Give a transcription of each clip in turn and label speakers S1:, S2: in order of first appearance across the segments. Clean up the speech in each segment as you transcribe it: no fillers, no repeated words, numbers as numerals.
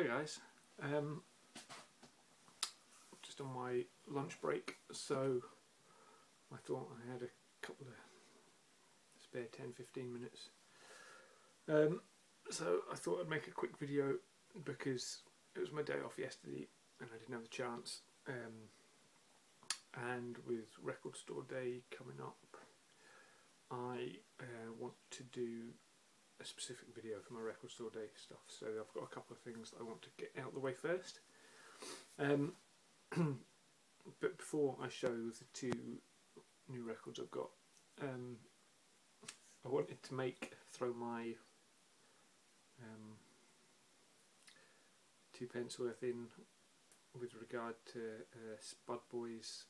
S1: Hi guys, just on my lunch break, so I thought I had a couple of spare 10-15 minutes. So I thought I'd make a quick video because it was my day off yesterday and I didn't have the chance, and with Record Store Day coming up I want to do a specific video for my Record Store Day stuff, so I've got a couple of things that I want to get out of the way first. But before I show the two new records I've got, I wanted to throw my 2 pence worth in with regard to Spudboys'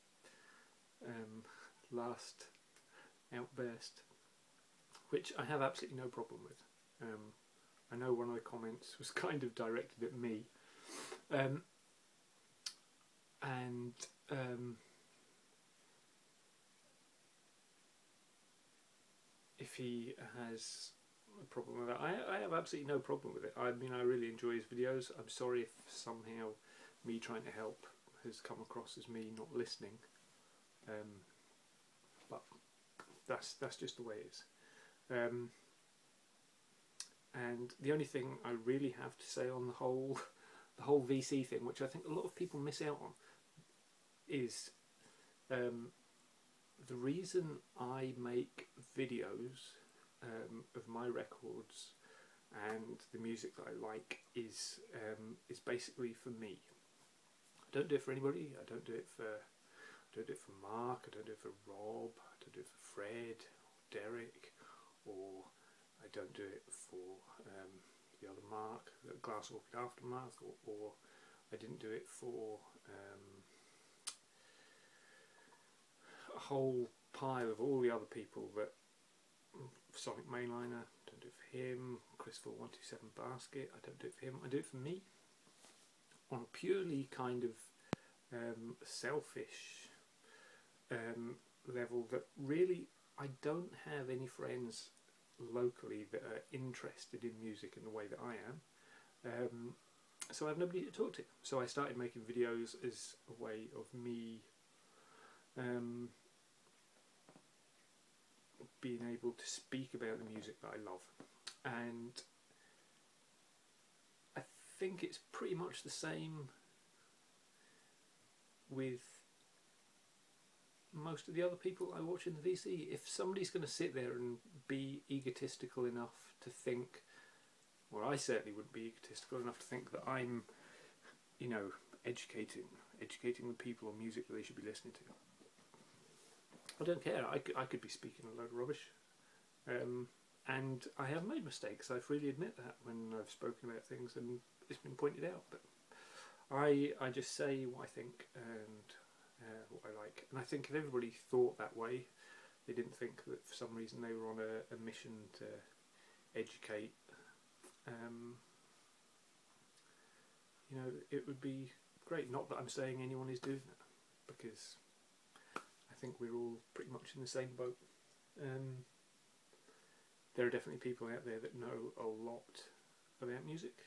S1: last outburst, which I have absolutely no problem with. I know one of the comments was kind of directed at me, if he has a problem with that, I have absolutely no problem with it. I mean, I really enjoy his videos. I'm sorry if somehow me trying to help has come across as me not listening, but that's just the way it is. And the only thing I really have to say on the whole VC thing, which I think a lot of people miss out on, is the reason I make videos of my records and the music that I like is basically for me. I don't do it for anybody. I don't do it for Mark. I don't do it for Rob. I don't do it for Fred or Derek, or I don't do it for the other Mark, the Glass Orchid Aftermath, or I didn't do it for a whole pile of all the other people that Sonic Mainliner, I don't do it for him, Christopher 127 Basket, I don't do it for him, I do it for me, on a purely kind of selfish level, that really I don't have any friends locally that are interested in music in the way that I am, so I have nobody to talk to. So I started making videos as a way of me being able to speak about the music that I love, and I think it's pretty much the same with most of the other people I watch in the VC. If somebody's going to sit there and be egotistical enough to think, well, I certainly wouldn't be egotistical enough to think that I'm, you know, educating the people on music that they should be listening to. I don't care. I could be speaking a load of rubbish, and I have made mistakes. I freely admit that when I've spoken about things and it's been pointed out. But I just say what I think and what I like. And I think if everybody thought that way, they didn't think that for some reason they were on a mission to educate, you know, it would be great. Not that I'm saying anyone is doing that, because I think we're all pretty much in the same boat. There are definitely people out there that know a lot about music,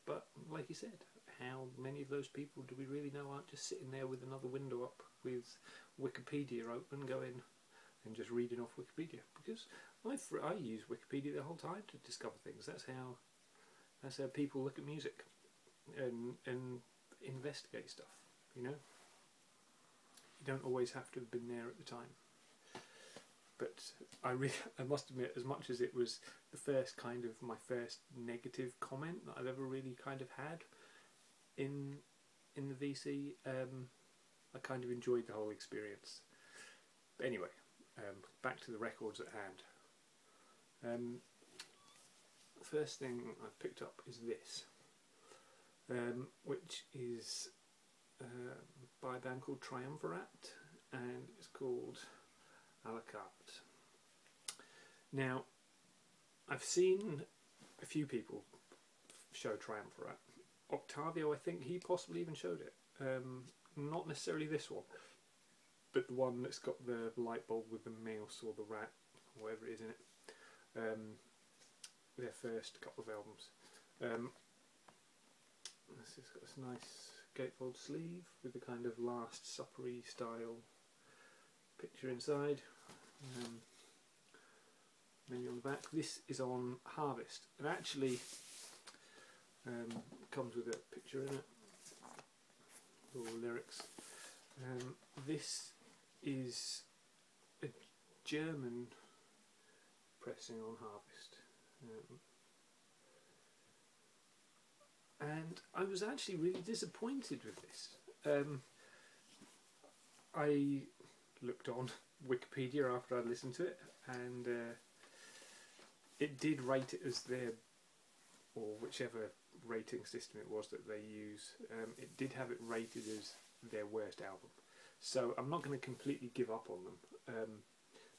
S1: but like you said, how many of those people do we really know aren't just sitting there with another window up with Wikipedia open, going and just reading off Wikipedia? Because I use Wikipedia the whole time to discover things. That's how people look at music and investigate stuff, you know. You don't always have to have been there at the time. But I must admit, as much as it was the first kind of my first negative comment that I've ever really kind of had in the VC, I kind of enjoyed the whole experience. But anyway, back to the records at hand. The first thing I've picked up is this, which is by a band called Triumvirat, and it's called A La Carte. Now, I've seen a few people show Triumvirat. Octavio, I think he possibly even showed it. Not necessarily this one, but the one that's got the light bulb with the mouse or the rat, or whatever it is in it. Their first couple of albums. It's got this nice gatefold sleeve with the kind of Last Suppery style picture inside. Menu on the back. This is on Harvest, and actually comes with a picture in it, or lyrics. This is a German pressing on Harvest, and I was actually really disappointed with this. I looked on Wikipedia after I listened to it, and it did rate it as their, or whichever rating system it was that they use, it did have it rated as their worst album. So I'm not going to completely give up on them,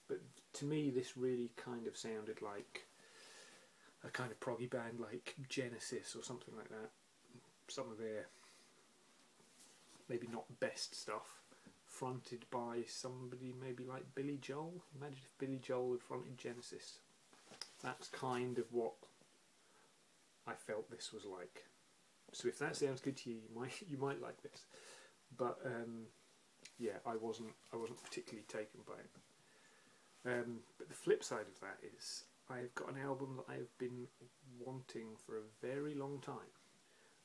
S1: but to me this really kind of sounded like a kind of proggy band like Genesis or something like that. Some of their maybe not best stuff, fronted by somebody maybe like Billy Joel. Imagine if Billy Joel had fronted Genesis. That's kind of what I felt this was like. So if that sounds good to you, you might like this. But yeah, I wasn't particularly taken by it. But the flip side of that is I've got an album that I've been wanting for a very long time,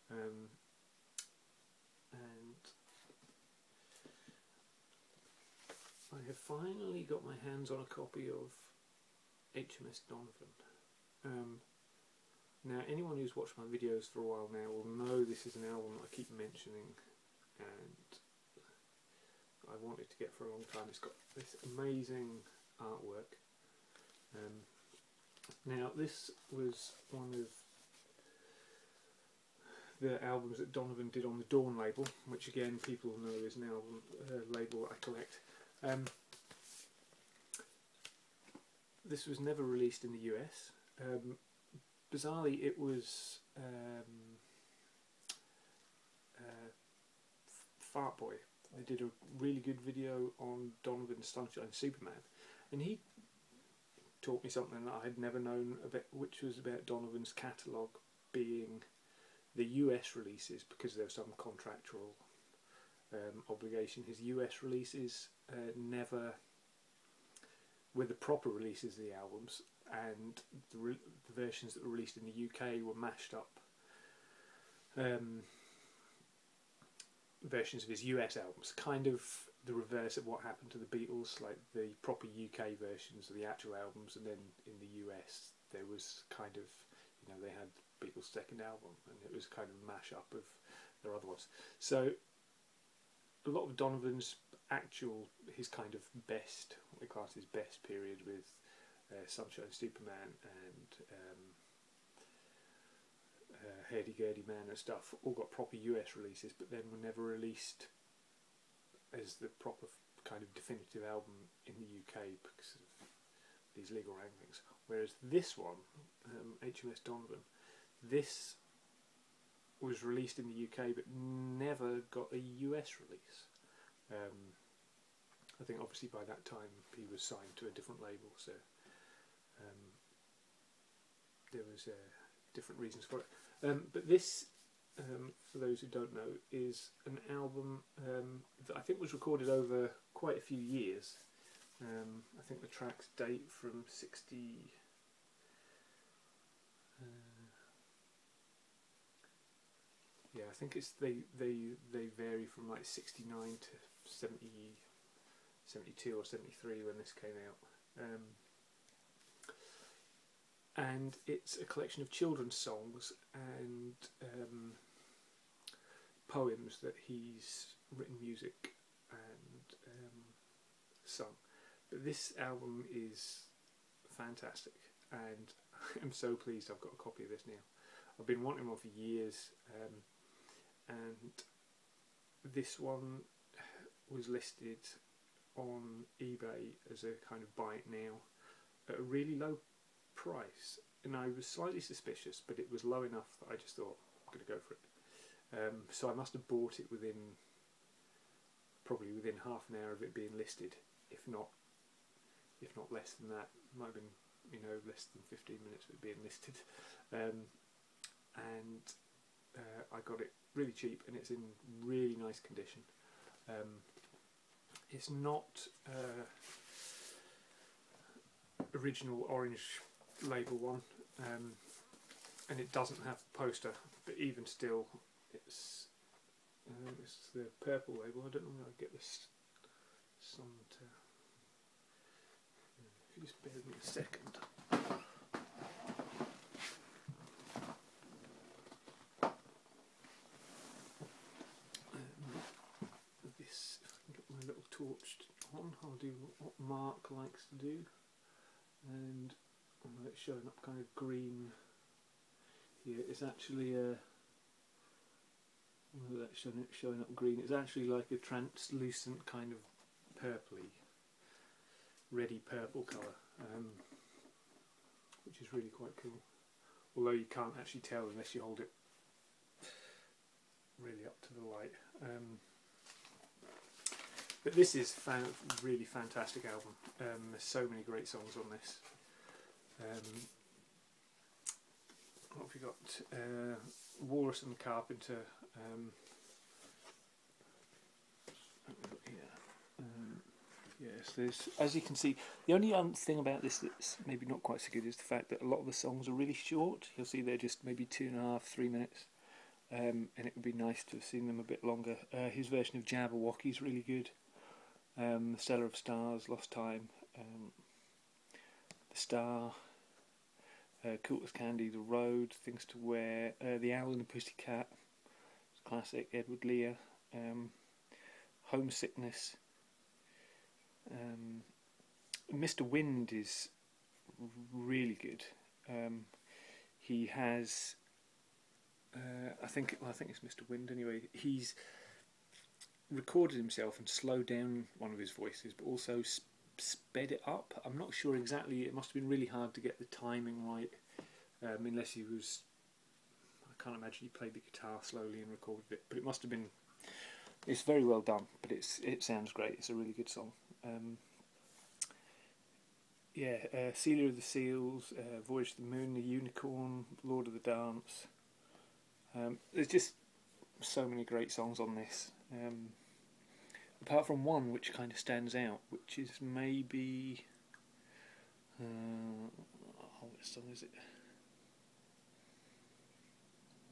S1: and I have finally got my hands on a copy of HMS Donovan. Now, anyone who's watched my videos for a while now will know this is an album that I keep mentioning, and I wanted to get for a long time. It's got this amazing artwork. Now, this was one of the albums that Donovan did on the Dawn label, which again people know is an album label I collect. This was never released in the US. Bizarrely, it was Fartboy. They did a really good video on Donovan's Sunshine Superman, and he taught me something that I had never known about, which was about Donovan's catalogue being the US releases, because there was some contractual obligation. His US releases never were the proper releases of the albums, and the versions that were released in the UK were mashed up versions of his US albums, kind of the reverse of what happened to the Beatles. Like the proper UK versions of the actual albums, and then in the US there was kind of, you know, they had Beatles' second album, and it was kind of a mash-up of their other ones. So a lot of Donovan's his kind of best, what they class his best period, with Sunshine Superman and Hurdy-Gurdy Man and stuff, all got proper US releases, but then were never released as the proper kind of definitive album in the UK because of these legal wranglings. Whereas this one, HMS Donovan, this was released in the UK but never got a US release. I think obviously by that time he was signed to a different label, so there was different reasons for it. But this, for those who don't know, is an album that I think was recorded over quite a few years. I think the tracks date from 60. Yeah, I think it's they vary from like 69 to 70, 72 or 73 when this came out. And it's a collection of children's songs and poems that he's written music and sung. But this album is fantastic, and I'm so pleased I've got a copy of this now. I've been wanting one for years, and this one was listed on eBay as a kind of buy it now at a really low price, and I was slightly suspicious, but it was low enough that I just thought I'm going to go for it. So I must have bought it probably within half an hour of it being listed, if not less than that. Might have been, you know, less than 15 minutes of it being listed. And I got it really cheap and it's in really nice condition. It's not original orange label one, and it doesn't have the poster, but even still it's the purple label. I don't know where I get this song to. If you just bear with me a second. This, if I can get my little torch on, I'll do what Mark likes to do, and it's showing up kind of green here. It's actually a. That's showing up green. It's actually like a translucent kind of purpley, reddy purple colour, which is really quite cool. Although you can't actually tell unless you hold it really up to the light. But this is really fantastic album. There's so many great songs on this. What have we got? Walrus and the Carpenter. Yes, there's, as you can see, the only thing about this that's maybe not quite so good is the fact that a lot of the songs are really short. You'll see they're just maybe 2.5, 3 minutes, and it would be nice to have seen them a bit longer. His version of Jabberwocky is really good. The Cellar of Stars, Lost Time, The Star, Cool as Candy, The Road, Things to Wear, The Owl and the Pussycat, classic, Edward Lear, Homesickness. Mr. Wind is really good. He has, I think it's Mr. Wind anyway. He's recorded himself and slowed down one of his voices, but also sped it up. I'm not sure exactly. It must have been really hard to get the timing right, unless he was. I can't imagine he played the guitar slowly and recorded it, but it must have been. It's very well done, but it sounds great. It's a really good song. Sealer of the Seals, Voyage to the Moon, The Unicorn, Lord of the Dance. There's just so many great songs on this. Apart from one which kind of stands out, which is maybe... what song is it?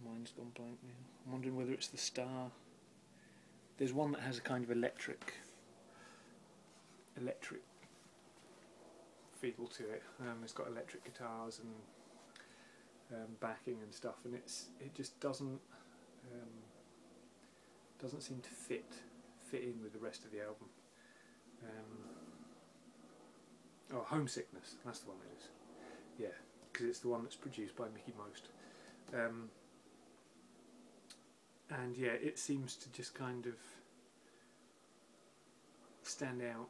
S1: Mine's gone blank now. I'm wondering whether it's The Star. There's one that has a kind of electric feel to it. It's got electric guitars and backing and stuff, and it just doesn't seem to fit in with the rest of the album. Homesickness, that's the one it is. Yeah, because it's the one that's produced by Mickey Most. And yeah, it seems to just kind of stand out,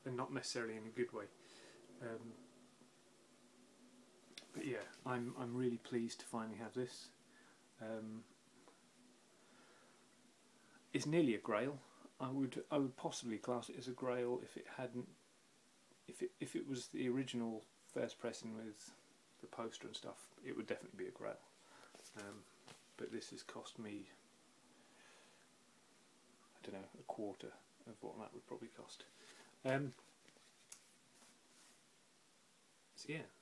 S1: and not necessarily in a good way. But yeah, I'm really pleased to finally have this. It's nearly a grail. I would possibly class it as a grail if it hadn't, if it was the original first pressing with the poster and stuff. It would definitely be a grail. But this has cost me, I don't know, a quarter of what that would probably cost.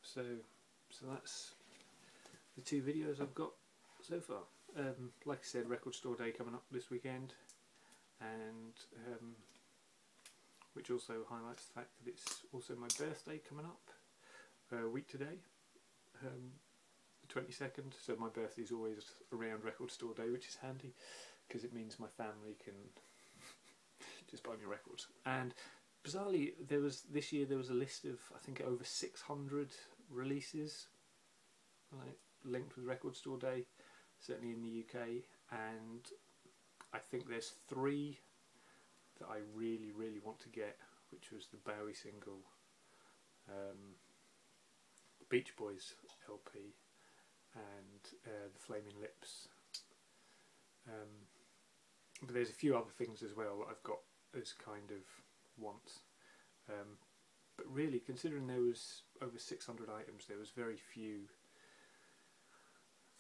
S1: So that's the 2 videos I've got so far. Like I said, Record Store Day coming up this weekend, and which also highlights the fact that it's also my birthday coming up a week today, the 22nd. So my birthday is always around Record Store Day, which is handy because it means my family can just buy me records. And bizarrely, this year there was a list of, I think, over 600 releases linked with Record Store Day, certainly in the UK, and I think there's 3 that I really, really want to get, which was the Bowie single, the Beach Boys LP, and the Flaming Lips. But there's a few other things as well that I've got as kind of wants. But really, considering there was over 600 items, there was very few